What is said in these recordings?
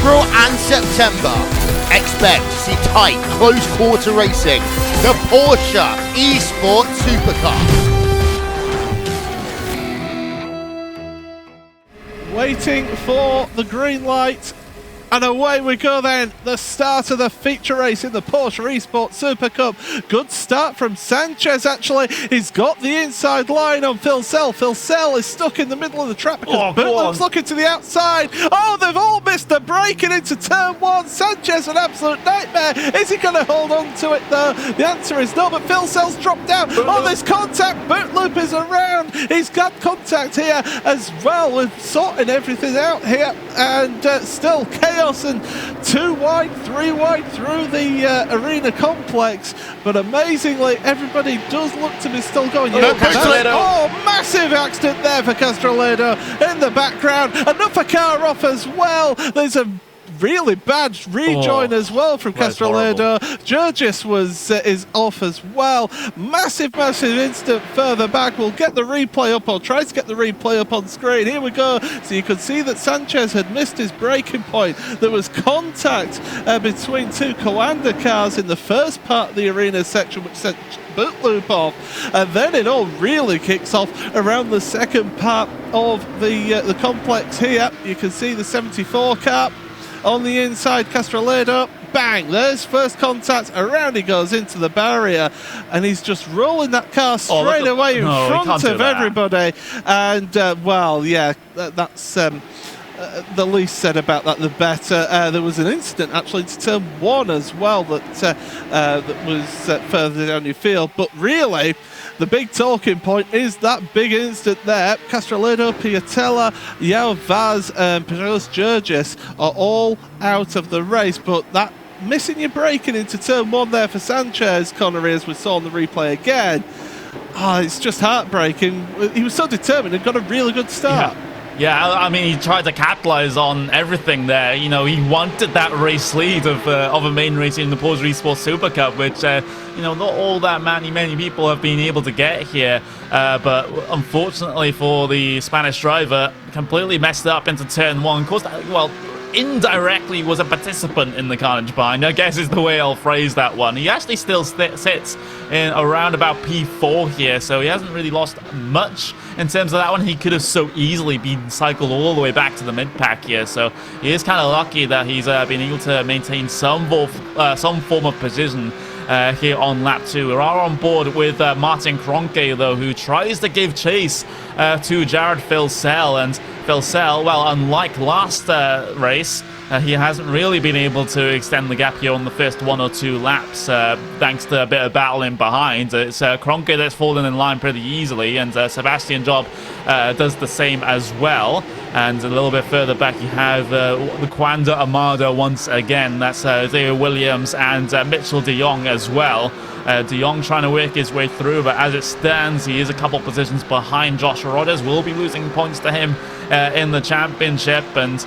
April and September, expect to see tight, close-quarter racing. The Porsche Esports Supercup. Waiting for the green light, and away we go then. The start of the feature race in the Porsche Esports Supercup. Good start from Sanchez, actually. He's got the inside line on Phil Sell. Phil Sell is stuck in the middle of the track because Bootloop's looking to the outside. Oh, they've all missed the braking into turn one. Sanchez, an absolute nightmare. Is he going to hold on to it though? The answer is no, but Phil Sell's dropped down. Oh, there's contact. Bootloop is around. He's got contact here as well. We're sorting everything out here, and still chaos. And 2 wide, 3 wide through the arena complex, but amazingly everybody does look to be still going. Oh, massive accident there for Castrolado in the background. Another car off as well. There's a really bad rejoin as well from Castrolado. Jurgis is off as well. Massive incident further back. We'll get the replay up, or try to get the replay up on screen. Here we go. So you could see that Sanchez had missed his braking point. There was contact between 2 Coanda cars in the first part of the arena section, which sent Bootloop off, and then it all really kicks off around the second part of the complex here. You can see the 74 car on the inside. Castrolado, bang, there's first contact, around he goes into the barrier, and he's just rolling that car straight away in front of everybody. And well, yeah, that's the least said about that, the better. There was an incident actually to turn one as well that was further down your field, but really the big talking point is that big incident there. Castrolado, Piatella, Yao Vaz and Pedros Jurgis are all out of the race, but that missing your braking into turn one there for Sanchez, Connery, as we saw on the replay again, it's just heartbreaking. He was so determined and got a really good start. Yeah, I mean, he tried to capitalize on everything there. You know, he wanted that race lead of a main race in the Porsche Esports Supercup, which, you know, not all that many people have been able to get here. But unfortunately for the Spanish driver, completely messed up into turn one. Of course, well, indirectly was a participant in the carnage bind, I guess is the way I'll phrase that one. He actually still sits in around about P4 here, so he hasn't really lost much in terms of that one. He could have so easily been cycled all the way back to the mid-pack here, so he is kind of lucky that he's been able to maintain some form of position here on lap 2. We are on board with Martin Kroenke, though, who tries to give chase to Jared Phil Sell, and Phil Sell, well, unlike last race, he hasn't really been able to extend the gap here on the first 1 or 2 laps, thanks to a bit of battling behind. It's Kroenke that's fallen in line pretty easily, and Sebastian Job does the same as well. And a little bit further back, you have the Coanda Armada once again. That's Theo Williams and Mitchell de Jong as well. De Jong trying to work his way through, but as it stands, he is a couple positions behind Josh Rodgers. Will be losing points to him in the championship, and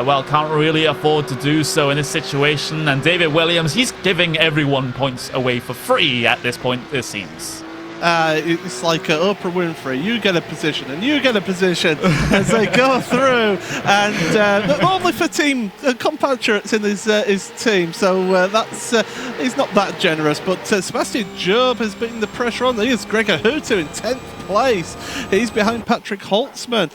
well, can't really afford to do so in this situation. And David Williams, he's giving everyone points away for free at this point, it seems. It's like Oprah Winfrey. You get a position and you get a position as they go through, and only for team compatriots in his team, so that's he's not that generous. But Sebastian Job has been the pressure on. Here's Gregor Hutu in 10th place. He's behind Patrick Holtzman,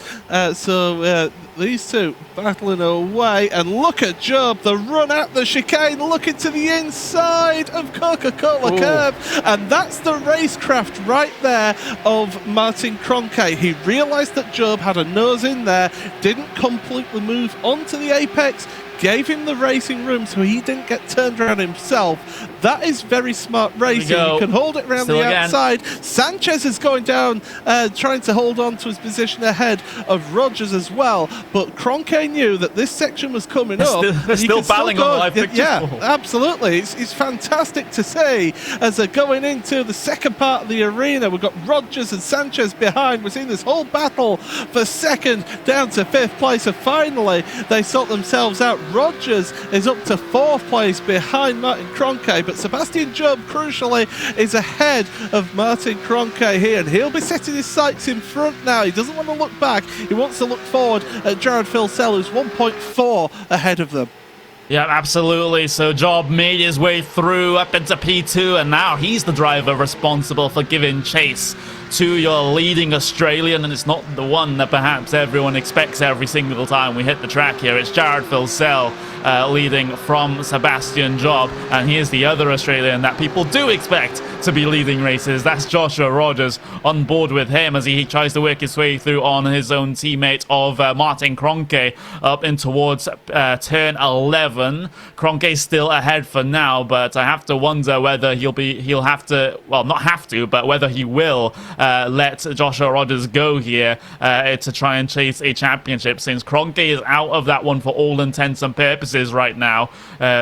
so these two battling away, and look at Job, the run out the chicane, looking to the inside of Coca-Cola curve, and that's the racecraft right there of Martin Kroenke. He realised that Job had a nose in there, didn't completely move onto the apex, gave him the racing room so he didn't get turned around himself. That is very smart racing. You can hold it around the outside. Sanchez is going down, trying to hold on to his position ahead of Rodgers as well. But Kroenke knew that this section was coming up. They're still battling on live pictures. Yeah, absolutely. It's fantastic to see as they're going into the second part of the arena. We've got Rodgers and Sanchez behind. We're seeing this whole battle for second down to 5th place. And finally, they sort themselves out. Rodgers is up to 4th place behind Martin Kroenke, but Sebastian Job, crucially, is ahead of Martin Kroenke here, and he'll be setting his sights in front now. He doesn't want to look back. He wants to look forward at Jared Phil Sell, who's 1.4 ahead of them. Yeah, absolutely. So Job made his way through up into P2, and now he's the driver responsible for giving chase to your leading Australian, and it's not the one that perhaps everyone expects every single time we hit the track here. It's Jared Filsell leading from Sebastian Job, and here's the other Australian that people do expect to be leading races. That's Joshua Rogers on board with him as he tries to work his way through on his own teammate of Martin Kroenke up in towards turn 11. Kroenke's still ahead for now, but I have to wonder whether he'll have to, well, not have to, but whether he will let Joshua Rogers go here to try and chase a championship, since Kroenke is out of that one for all intents and purposes right now.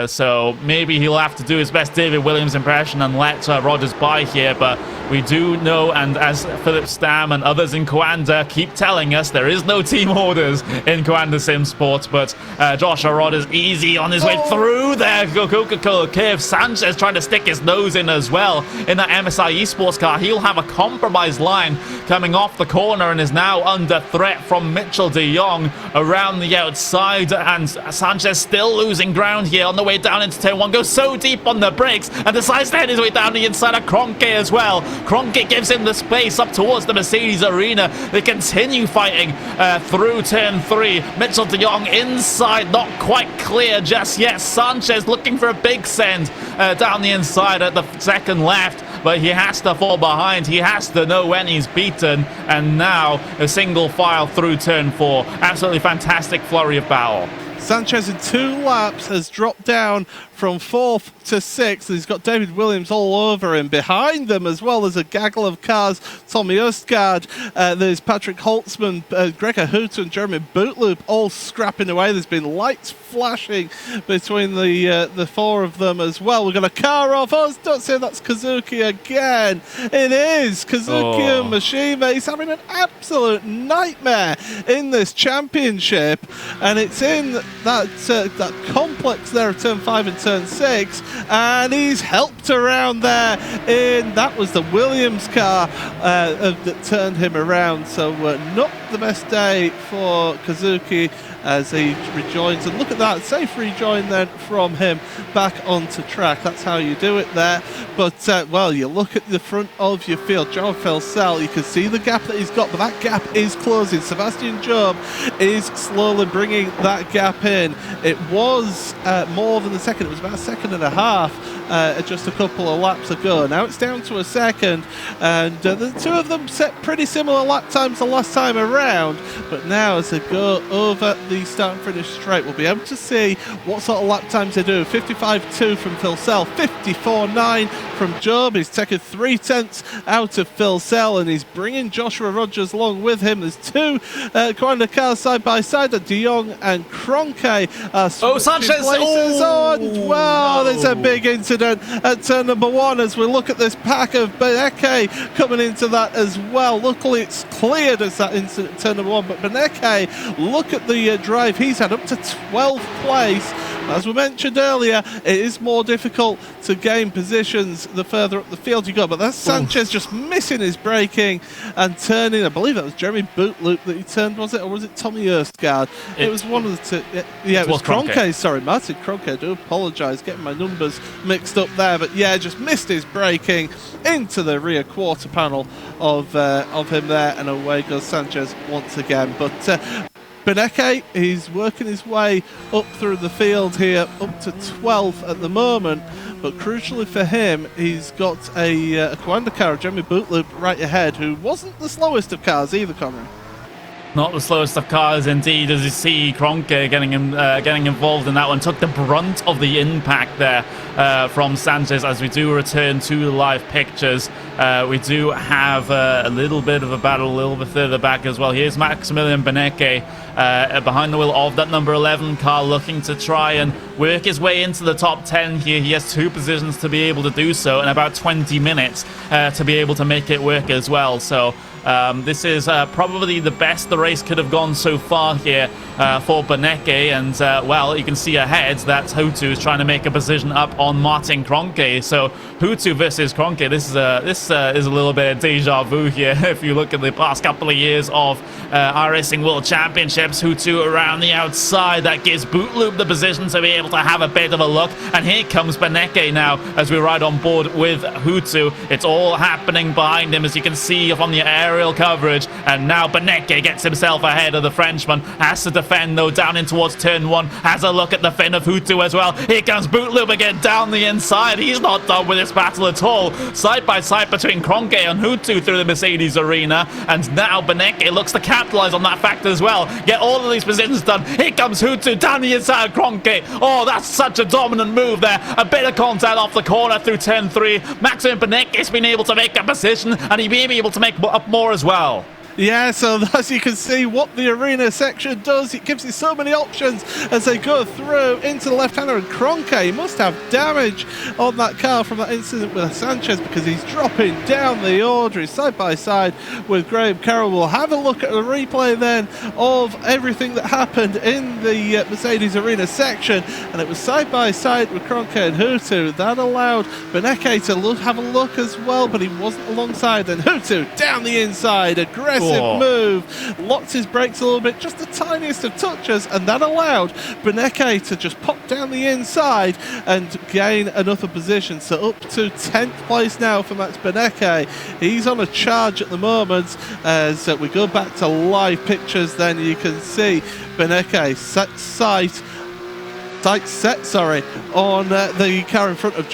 So maybe he'll have to do his best David Williams impression and let Rogers by here, but we do know, and as Philip Stam and others in Coanda keep telling us, there is no team orders in Coanda Sim Sports, but Joshua Rogers easy on his way through there. Coca-Cola Curve. Sanchez trying to stick his nose in as well in that MSI Esports car. He'll have a compromised line coming off the corner and is now under threat from Mitchell de Jong around the outside, and Sanchez still losing ground here on the way down into turn 1. Goes so deep on the brakes and decides to head his way down the inside of Kroenke as well. Kroenke gives him the space up towards the Mercedes arena. They continue fighting through turn 3. Mitchell de Jong inside, not quite clear just yet. Sanchez looking for a big send down the inside at the second left, but he has to fall behind. He has to know when he's beaten, and now a single file through turn 4. Absolutely fantastic flurry of battle. Sanchez in 2 laps has dropped down from 4th to 6th. He's got David Williams all over him. Behind them as well, there's a gaggle of cars. Tommy Østgaard, there's Patrick Holtzman, Gregor Hooter and Jeremy Bootloop all scrapping away. There's been lights flashing between the 4 of them as well. We've got a car off. Oh, don't say that's Kazuki again. It is Kazuki Mashima. He's having an absolute nightmare in this championship, and it's in that complex there of turn 5 and turn 6, and he's helped around there that was the Williams car that turned him around. So not the best day for Kazuki as he rejoins, and look at that, safe rejoin then from him back onto track. That's how you do it there. But well, you look at the front of your field, John Filsell, you can see the gap that he's got, but that gap is closing. Sebastian Job is slowly bringing that gap in. It was more than a second, it was about a second and a half just a couple of laps ago. Now it's down to a second, and the 2 of them set pretty similar lap times the last time around, but now as they go over the start and finish straight, we'll be able to see what sort of lap times they do. 55.2 from Filsell, 54.9 from Job. He's taken 3/10 out of Filsell, and he's bringing Joshua Rogers along with him. There's 2 Coanda cars side by side, De Jong and Kroenke. Sanchez! Well, there's a big incident at turn number 1 as we look at this pack of Beneke coming into that as well. Luckily it's cleared as that incident at turn number 1, but Beneke, look at the drive he's had, up to 12th place. As we mentioned earlier, it is more difficult to gain positions the further up the field you go, but that's Sanchez just missing his braking and turning. I believe that was Jeremy Bootloop that he turned, was it? Or was it Tommy Østgaard? It was one of the 2. Yeah, it was Kroenke. Sorry, Martin Kroenke. I do apologise, getting my numbers mixed up there. But yeah, just missed his braking into the rear quarter panel of him there, and away goes Sanchez once again. But Beneke, he's working his way up through the field here, up to 12th at the moment, but crucially for him, he's got a Coanda car, Jeremy Bootloop, right ahead, who wasn't the slowest of cars either, Conor. Not the slowest of cars indeed, as you see Kroenke getting involved in that one. Took the brunt of the impact there from Sanchez. As we do return to the live pictures, we do have a little bit of a battle a little bit further back as well. Here's Maximilian Beneke behind the wheel of that number 11 car, looking to try and work his way into the top 10 here. He has 2 positions to be able to do so, and about 20 minutes to be able to make it work as well. So This is probably the best the race could have gone so far here for Beneke, and well, you can see ahead that Hutu is trying to make a position up on Martin Kroenke. So Hutu versus Kroenke, this is a little bit of deja vu here. If you look at the past couple of years of iRacing World Championships, Hutu around the outside, that gives Bootloop the position to be able to have a bit of a look, and here comes Beneke now as we ride on board with Hutu. It's all happening behind him, as you can see from the aerial coverage, and now Beneke gets himself ahead of the Frenchman, has to defend though down in towards turn 1, has a look at the fin of Hutu as well. Here comes Bootloop again down the inside. He's not done with this battle at all. Side by side between Kroenke and Hutu through the Mercedes arena, and now Beneke looks to capitalize on that fact as well. Get all of these positions done. Here comes Hutu down the inside of Kroenke. Oh, that's such a dominant move there. A bit of contact off the corner through turn 3. Maximum Beneke's been able to make a position, and he may be able to make up more as well. Yeah, so as you can see what the arena section does, it gives you so many options as they go through into the left-hander, and Kroenke must have damage on that car from that incident with Sanchez, because he's dropping down the order. He's side by side with Graham Carroll. We'll have a look at the replay then of everything that happened in the Mercedes arena section, and it was side by side with Kroenke and Hutu. That allowed Beneke to have a look as well, but he wasn't alongside. And Hutu down the inside, aggressive move, locked his brakes a little bit, just the tiniest of touches, and that allowed Beneke to just pop down the inside and gain another position. So up to 10th place now for Max Beneke. He's on a charge at the moment. As we go back to live pictures, then you can see Beneke set on the car in front of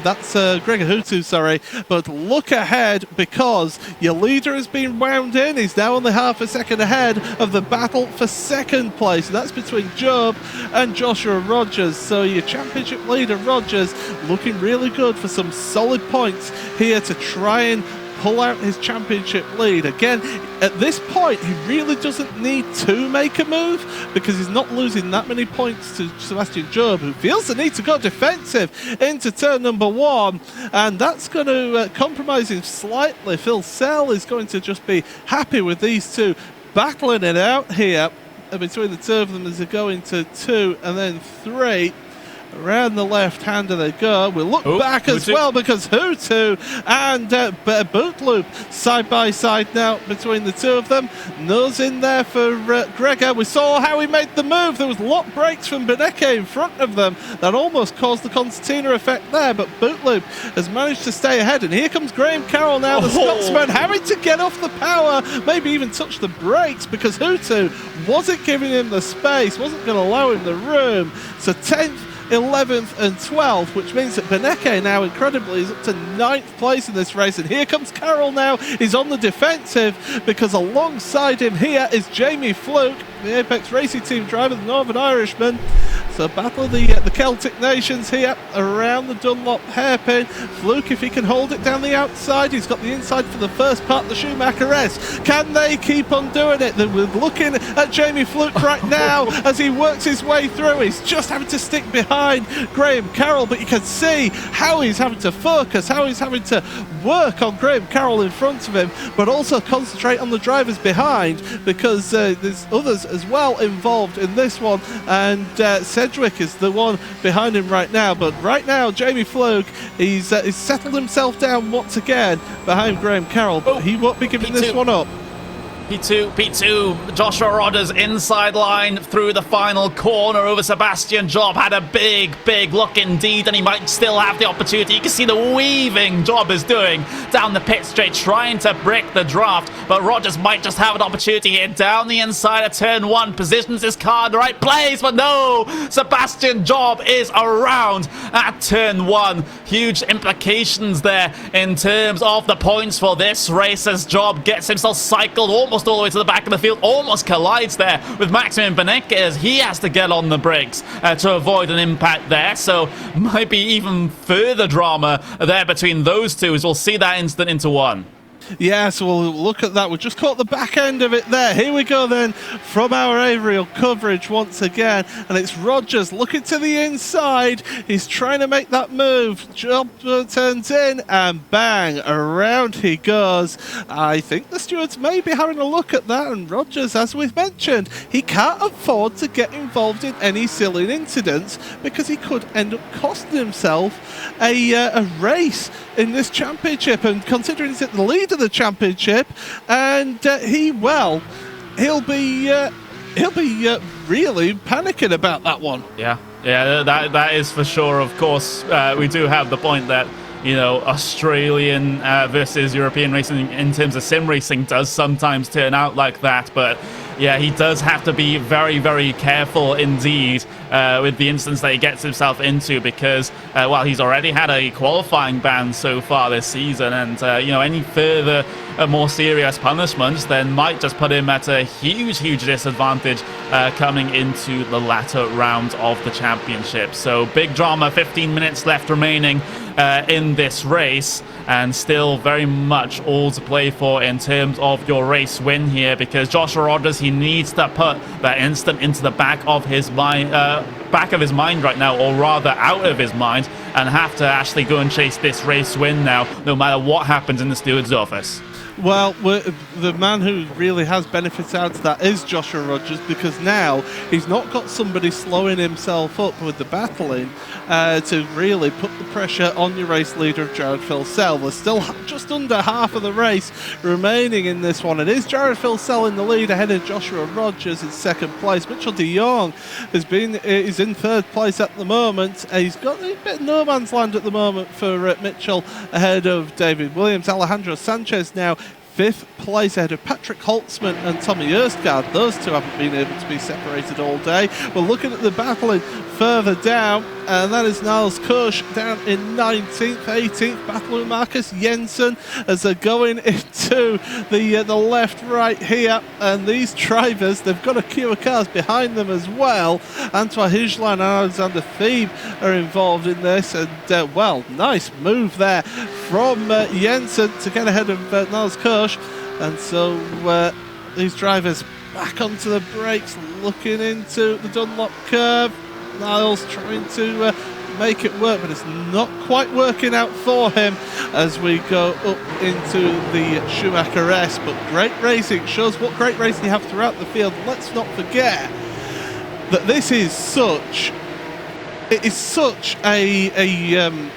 that's Gregor Hutu, but look ahead, because your leader has been wound in. He's now only half a second ahead of the battle for second place, and that's between Job and Joshua Rogers. So your championship leader Rogers looking really good for some solid points here to try and pull out his championship lead. Again, at this point, he really doesn't need to make a move, because he's not losing that many points to Sebastian Job, who feels the need to go defensive into turn number 1, and that's going to compromise him slightly. Phil Sell is going to just be happy with these two battling it out here between the two of them as they go into 2 and then 3. Around the left-hander they go. We'll look back as well, because Hutu and Bootloop side by side now between the two of them. Nose in there for Gregor. We saw how he made the move. There was lock brakes from Beneke in front of them. That almost caused the concertina effect there, but Bootloop has managed to stay ahead. And here comes Graham Carroll now, the Scotsman, having to get off the power, maybe even touch the brakes, because Hutu wasn't giving him the space, wasn't going to allow him the room. So 10th, 11th and 12th, which means that Beneke now incredibly is up to 9th place in this race. And here comes Carroll now. He's on the defensive, because alongside him here is Jamie Fluke, the Apex Racing Team driver, the Northern Irishman. So battle of the Celtic nations here around the Dunlop hairpin. Fluke, if he can hold it down the outside, he's got the inside for the first part, the Schumacher S. Can they keep on doing it? We're looking at Jamie Fluke right now as he works his way through. He's just having to stick behind Graham Carroll, but you can see how he's having to focus, how he's having to work on Graham Carroll in front of him, but also concentrate on the drivers behind, because there's others as well involved in this one, and Sedgwick is the one behind him right now. But right now, Jamie Fluke, he's settled himself down once again behind Graham Carroll, but he won't be giving this one up. P2, Joshua Rogers inside line through the final corner over Sebastian Job. Had a big look indeed, and he might still have the opportunity. You can see the weaving Job is doing down the pit straight, trying to break the draft, but Rogers might just have an opportunity here. Down the inside of turn 1, positions his car in the right place, but no! Sebastian Job is around at turn 1. Huge implications there in terms of the points for this race, as Job gets himself cycled almost all the way to the back of the field, almost collides there with Maximum Beneke as he has to get on the brakes to avoid an impact there. So might be even further drama there between those two, as we'll see that incident into 1. Yes, we'll look at that. We just caught the back end of it there. Here we go then from our aerial coverage once again. And it's Rogers looking to the inside. He's trying to make that move. Jumper turns in and bang, around he goes. I think the stewards may be having a look at that. And Rogers, as we've mentioned, he can't afford to get involved in any silly incidents because he could end up costing himself a race in this championship. And considering he's at the lead of the championship, and he'll be really panicking about that one. Yeah, that is for sure. Of course, we do have the point that, you know, Australian versus European racing in terms of sim racing does sometimes turn out like that, but yeah, he does have to be very, very careful indeed with the instance that he gets himself into because, well, he's already had a qualifying ban so far this season, and, you know, any further more serious punishments then might just put him at a huge, huge disadvantage coming into the latter round of the championship. So big drama, 15 minutes left remaining in this race, and still very much all to play for in terms of your race win here, because Joshua Rogers, he needs to put that instant into the back of his mind right now, or rather out of his mind, and have to actually go and chase this race win now, no matter what happens in the steward's office. Well, the man who really has benefits out of that is Joshua Rogers, because now he's not got somebody slowing himself up with the battling to really put the pressure on your race leader, Jared Filsell. There's still just under half of the race remaining in this one. It is Jared Filsell in the lead ahead of Joshua Rogers in second place. Mitchell de Jong is in third place at the moment. He's got a bit of no man's land at the moment for Mitchell ahead of David Williams. Alejandro Sanchez now fifth place ahead of Patrick Holtzman and Tommy Erskard. Those two haven't been able to be separated all day. We're looking at the battling further down, and that is Niles Kush down in 19th, 18th, battling with Marcus Jensen as they're going into the left right here. And these drivers, they've got a queue of cars behind them as well. Antoine Hijlan and Alexander Thebe are involved in this, and well, nice move there from Jensen to get ahead of Niles Kush. And so these drivers back onto the brakes, looking into the Dunlop curve. Niles trying to make it work, but it's not quite working out for him as we go up into the Schumacher S. But great racing, shows what great racing you have throughout the field. Let's not forget that this is such a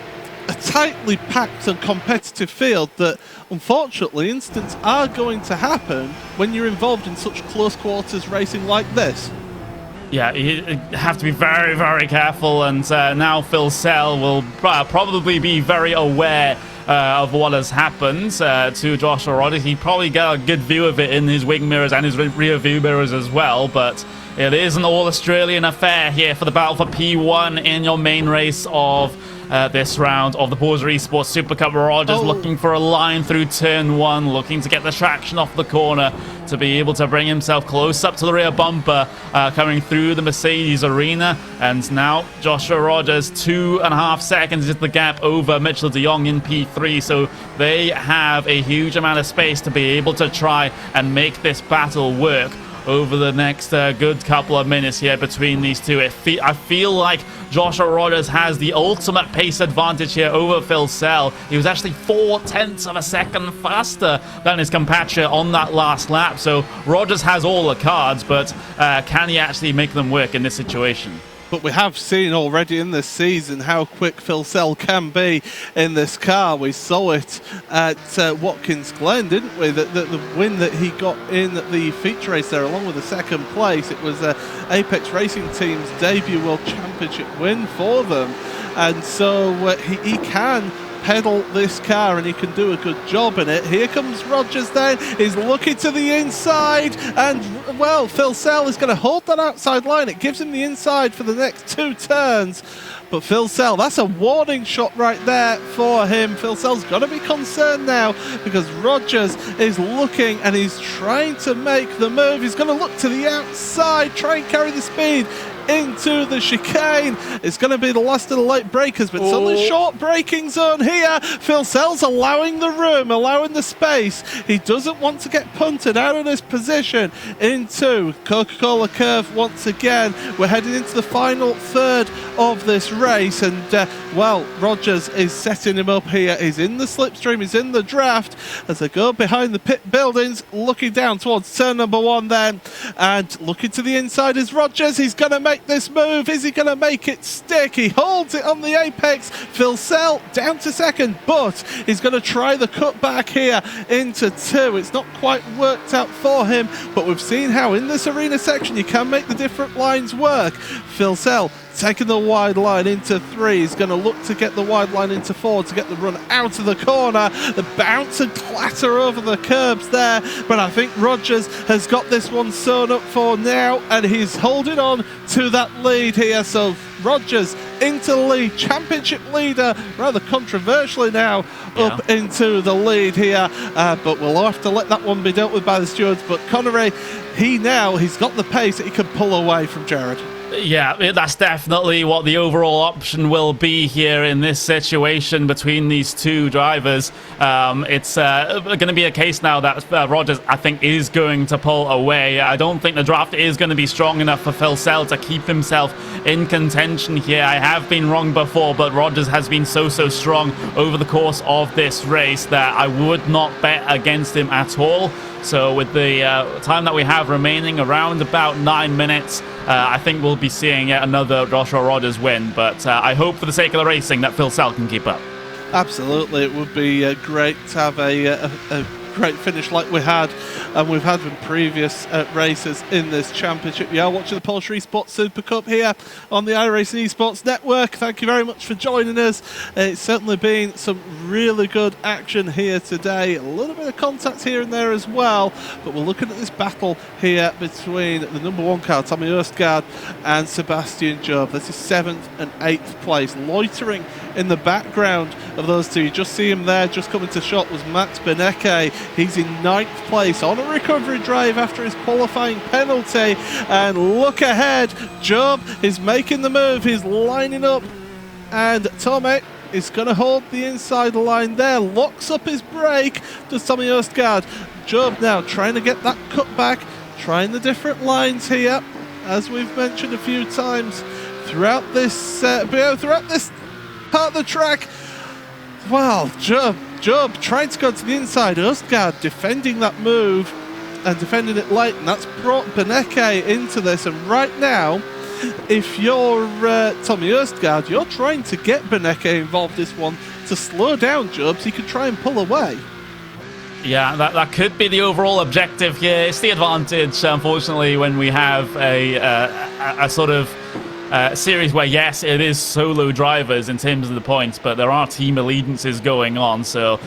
tightly packed and competitive field that unfortunately incidents are going to happen when you're involved in such close quarters racing like this. Yeah, you have to be very, very careful, and now Filsell will probably be very aware of what has happened to Joshua Rogers. He probably got a good view of it in his wing mirrors and his rear view mirrors as well, but it is an all-Australian affair here for the battle for P1 in your main race of this round of the Porsche Esports Supercup. Rogers looking for a line through turn one, looking to get the traction off the corner to be able to bring himself close up to the rear bumper coming through the Mercedes arena. And now Joshua Rogers 2.5 seconds is the gap over Mitchell de Jong in P3, so they have a huge amount of space to be able to try and make this battle work over the next good couple of minutes here between these two. I feel like Joshua Rogers has the ultimate pace advantage here over Filsell. He was actually 0.4 of a second faster than his compatriot on that last lap. So Rogers has all the cards, but can he actually make them work in this situation? But we have seen already in this season how quick Filsell can be in this car. We saw it at Watkins Glen, didn't we? The win that he got in the feature race there, along with the second place, it was Apex Racing Team's debut World Championship win for them. And so he can pedal this car, and he can do a good job in it. Here comes Rogers then, he's looking to the inside, and well, Filsell is going to hold that outside line. It gives him the inside for the next two turns, but Filsell, that's a warning shot right there for him. Filsell's got to be concerned now because Rogers is looking and he's trying to make the move. He's going to look to the outside, try and carry the speed. into the chicane. It's going to be the last of the late breakers, but it's only short braking zone here. Phil Sells allowing the room, allowing the space. He doesn't want to get punted out of this position into Coca-Cola curve once again. We're heading into the final third of this race, and well, Rogers is setting him up here. He's in the slipstream, he's in the draft as they go behind the pit buildings, looking down towards turn number 1 then, and looking to the inside is Rogers. He's going to make this move. Is he going to make it stick? He holds it on the apex. Phil Sell down to second, but he's going to try the cut back here into 2. It's not quite worked out for him, but we've seen how in this arena section you can make the different lines work. Phil Sell taking the wide line into 3. He's going to look to get the wide line into 4 to get the run out of the corner. The bounce and clatter over the curbs there, but I think Rogers has got this one sewn up for now, and he's holding on to that lead here. So Rogers into the lead, championship leader, rather controversially now, up into the lead here, but we'll have to let that one be dealt with by the stewards. But Connery, he's got the pace that he can pull away from Jared. Yeah, that's definitely what the overall option will be here in this situation between these two drivers. It's going to be a case now that Rogers, I think, is going to pull away. I don't think the draft is going to be strong enough for Phil Sell to keep himself in contention here. I have been wrong before, but Rogers has been so strong over the course of this race that I would not bet against him at all. So with the time that we have remaining, around about 9 minutes, I think we'll be seeing yet another Joshua Rogers win. But I hope for the sake of the racing that Phil Sell can keep up. Absolutely, it would be great to have a great finish like we had, and we've had in previous races in this championship. You are watching the Porsche Esports Supercup here on the iRacing Esports Network. Thank you very much for joining us. It's certainly been some really good action here today. A little bit of contact here and there as well, but we're looking at this battle here between the number 1 car, Tommy Østgaard, and Sebastian Job. This is 7th and 8th place. Loitering in the background of those two, you just see him there, just coming to shot, was Max Benecke. He's in 9th place on a recovery drive after his qualifying penalty. And look ahead, Job is making the move, he's lining up, and Tommy is going to hold the inside line there, locks up his brake, does Tommy Østgaard. Job now trying to get that cut back, trying the different lines here, as we've mentioned a few times throughout this part of the track. Well, Job trying to go to the inside. Østgaard defending that move and defending it late, and that's brought Benecke into this. And right now, if you're Tommy Østgaard, you're trying to get Benecke involved this one to slow down Job so he can try and pull away. Yeah, that could be the overall objective here. It's the advantage, unfortunately, when we have a sort of series where, yes, it is solo drivers in terms of the points, but there are team allegiances going on. So,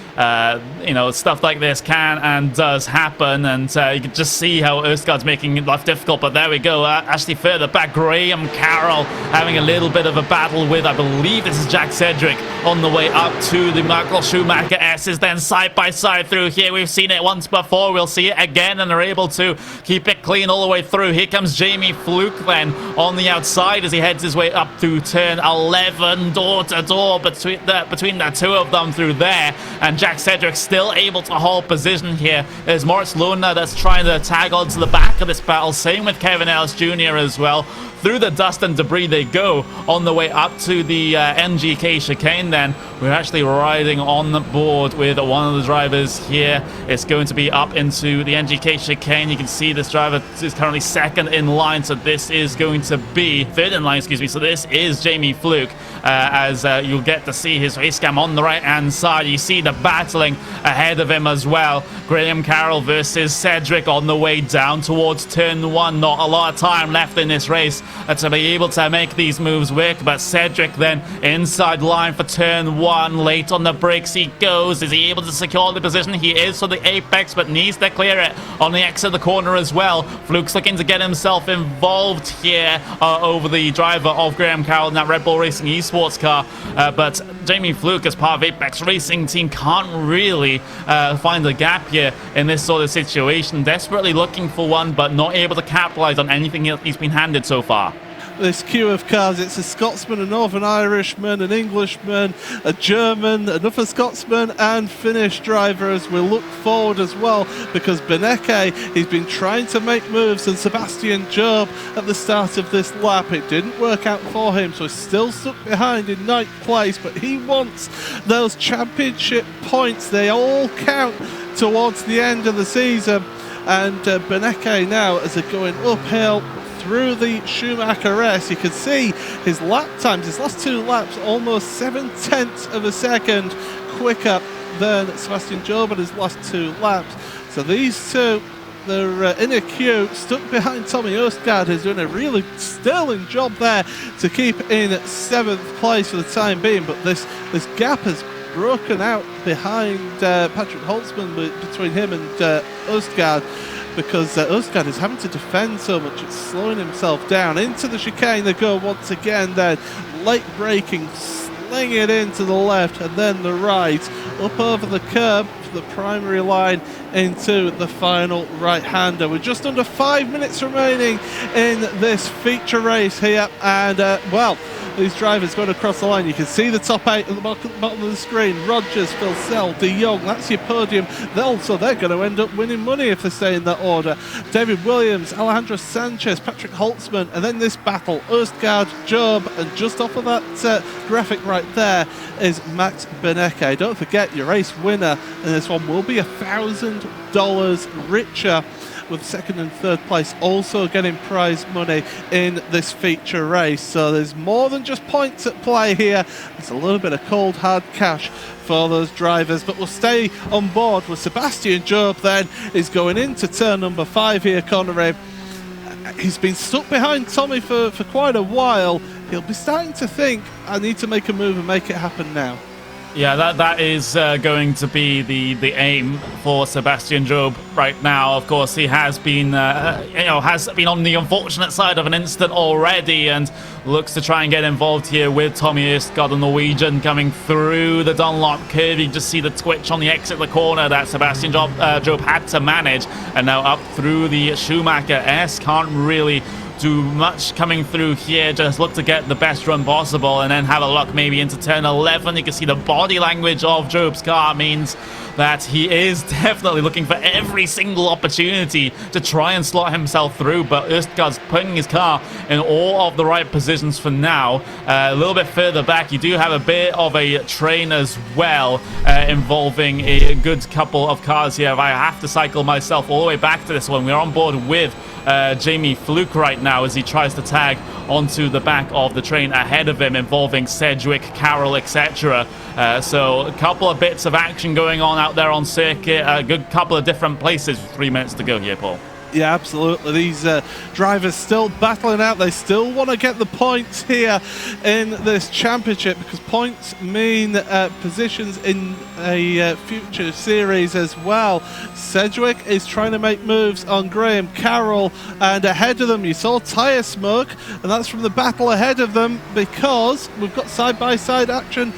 stuff like this can and does happen, and you can just see how Østgaard's making life difficult. But there we go. Actually, further back, Graham Carroll having a little bit of a battle with, I believe this is Jack Cedric, on the way up to the Michael Schumacher S's. Then side by side through here. We've seen it once before. We'll see it again, and they're able to keep it clean all the way through. Here comes Jamie Fluke then on the outside as he heads his way up to turn 11, door to door between the two of them through there, and Jack Cedric still able to hold position here. There's Moritz Lohner that's trying to tag onto the back of this battle, same with Kevin Ellis Jr. as well. Through the dust and debris they go on the way up to the NGK chicane. Then we're actually riding on the board with one of the drivers here. It's going to be up into the NGK chicane. You can see this driver is currently second in line, so this is going to be third in line, excuse me. So this is Jamie Fluke, as you'll get to see his race cam on the right hand side. You see the battling ahead of him as well. Graham Carroll versus Cedric on the way down towards turn 1. Not a lot of time left in this race to be able to make these moves work, but Cedric then inside line for turn 1. Late on the brakes he goes. Is he able to secure the position? He is for the apex, but needs to clear it on the exit of the corner as well. Fluke's looking to get himself involved here over the driver of Graham Carroll in that Red Bull Racing Esports car, but Jamie Fluke, as part of Apex Racing team, can't really find a gap here in this sort of situation. Desperately looking for one, but not able to capitalize on anything he's been handed so far. this queue of cars. It's a Scotsman, a Northern Irishman, an Englishman, a German, another Scotsman, and Finnish driver as we look forward as well, because Beneke, he's been trying to make moves, and Sebastian Job at the start of this lap, it didn't work out for him, so he's still stuck behind in 9th place, but he wants those championship points. They all count towards the end of the season, and Beneke now, as they're going uphill through the Schumacher S, you can see his lap times, his last 2 laps, almost 0.7 of a second quicker than Sebastian Job in his last 2 laps. So these two, they're in a queue, stuck behind Tommy Østgaard, who's doing a really sterling job there to keep in 7th place for the time being, but this gap has broken out behind Patrick Holtzman, between him and Østgaard, because Østgaard is having to defend so much, it's slowing himself down. Into the chicane they go once again, then late braking, sling it into the left and then the right, up over the curb for the primary line into the final right-hander. We're just under 5 minutes remaining in this feature race here, and well, these drivers going across the line. You can see the top 8 at the bottom of the screen. Rogers, Phil De Jong, that's your podium. They're going to end up winning money if they stay in that order. David Williams, Alejandro Sanchez, Patrick Holtzman, and then this battle, Østgaard, Job, and just off of that graphic right there is Max Beneke. Don't forget, your race winner in this one will be $1,000 richer, with 2nd and 3rd place also getting prize money in this feature race. So there's more than just points at play here. There's a little bit of cold hard cash for those drivers, but we'll stay on board with Sebastian Job. Then is going into turn number 5 here, Connery. He's been stuck behind Tommy for quite a while. He'll be starting to think, I need to make a move and make it happen now. Yeah, that is going to be the aim for Sebastian Job right now. Of course, he has been has been on the unfortunate side of an incident already, and looks to try and get involved here with Tommy Østgaard, the Norwegian, coming through the Dunlop curve. You just see the twitch on the exit of the corner that Sebastian Job had to manage, and now up through the Schumacher S. Can't really do much coming through here, just look to get the best run possible and then have a look maybe into turn 11. You can see the body language of Job's car means that he is definitely looking for every single opportunity to try and slot himself through, but Østgaard's putting his car in all of the right positions for now. A little bit further back, you do have a bit of a train as well, involving a good couple of cars here. If I have to cycle myself all the way back to this one, we're on board with Jamie Fluke right now as he tries to tag onto the back of the train ahead of him, involving Sedgwick, Carroll, etc. So a couple of bits of action going on out there on circuit, a good couple of different places. 3 minutes to go here, Paul. Yeah, absolutely. These drivers still battling out. They still want to get the points here in this championship, because points mean positions in a future series as well. Sedgwick is trying to make moves on Graham Carroll, and ahead of them you saw tyre smoke, and that's from the battle ahead of them, because we've got side-by-side action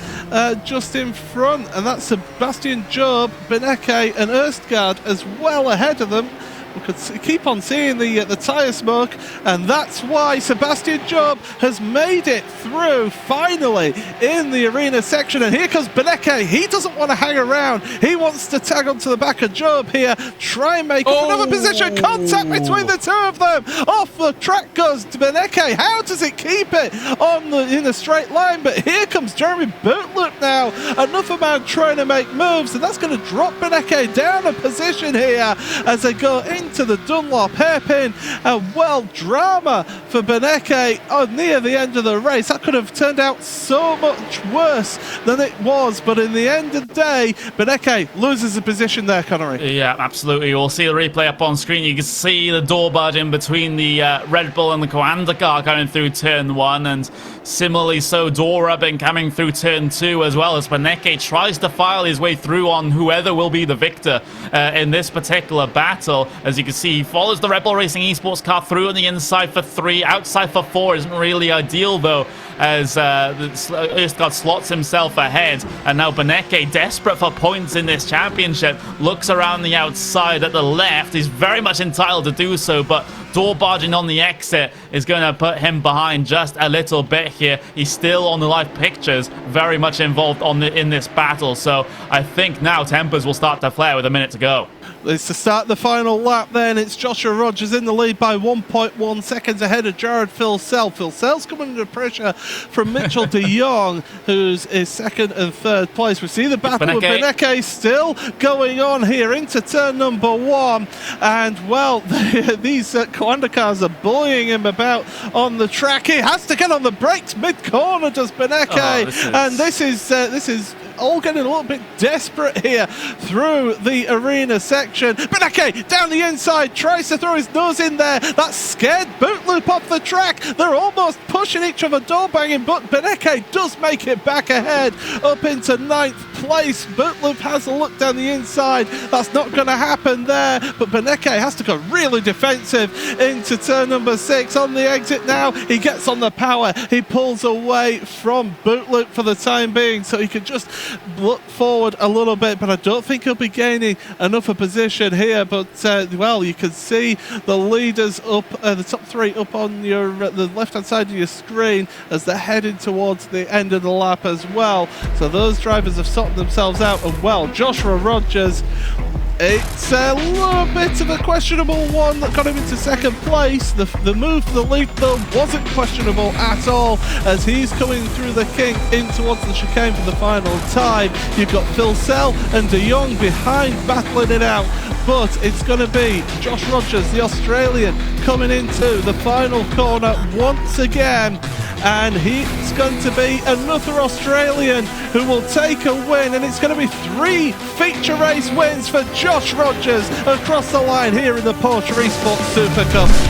just in front, and that's Sebastian Job, Beneke and Østgaard as well ahead of them. We could keep on seeing the tyre smoke, and that's why Sebastian Job has made it through finally in the arena section. And here comes Beneke. He doesn't want to hang around. He wants to tag onto the back of Job here, try and make another position. Contact between the two of them. Off the track goes Beneke. How does it keep it in a straight line? But here comes Jeremy Bootloop now. Another man trying to make moves, and that's going to drop Beneke down a position here as they go into the Dunlop hairpin. And well, drama for Beneke near the end of the race. That could have turned out so much worse than it was, but in the end of the day, Beneke loses a position there, Connery. Yeah, absolutely. We'll see the replay up on screen. You can see the door barge in between the Red Bull and the Coanda car going through turn 1, and similarly so door rubbing coming through turn 2, as well as Beneke tries to file his way through on whoever will be the victor in this particular battle. As you can see, he follows the Red Bull Racing Esports car through on the inside for 3, outside for 4. Isn't really ideal though, as Østgaard slots himself ahead, and now Beneke, desperate for points in this championship, looks around the outside at the left. He's very much entitled to do so, but door barging on the exit is going to put him behind just a little bit here. He's still on the live pictures, very much involved in this battle. So I think now tempers will start to flare with a minute to go. It's to start the final lap then. It's Joshua Rogers in the lead by 1.1 seconds ahead of Jared Filsell. Filsell's coming under pressure from Mitchell de Jong, who's in second and third place. We see the battle with Beneke still going on here into turn number 1. And, well, these Coanda cars are bullying him about on the track. He has to get on the brakes mid-corner, does Beneke. And this is all getting a little bit desperate here through the arena section. Beneke down the inside, tries to throw his nose in there. That scared boot loop off the track. They're almost pushing each other, door banging, but Beneke does make it back ahead up into 9th place. Boot loop has a look down the inside. That's not going to happen there, but Beneke has to go really defensive into turn number 6. On the exit now, he gets on the power. He pulls away from boot loop for the time being, so he can just look forward a little bit, but I don't think he'll be gaining enough of position here. But well, you can see the leaders up, the top 3 up on your the left hand side of your screen as they're heading towards the end of the lap as well. So those drivers have sorted themselves out, and well, Joshua Rogers, it's a little bit of a questionable one that got him into second place. The move for the lead, though, wasn't questionable at all, as he's coming through the kink in towards the chicane for the final time. You've got Filsell and de Jong behind, battling it out, but it's going to be Josh Rogers, the Australian, coming into the final corner once again. And he's going to be another Australian who will take a win, and it's going to be 3 feature race wins for Josh Rogers across the line here in the Porsche Esports Supercup.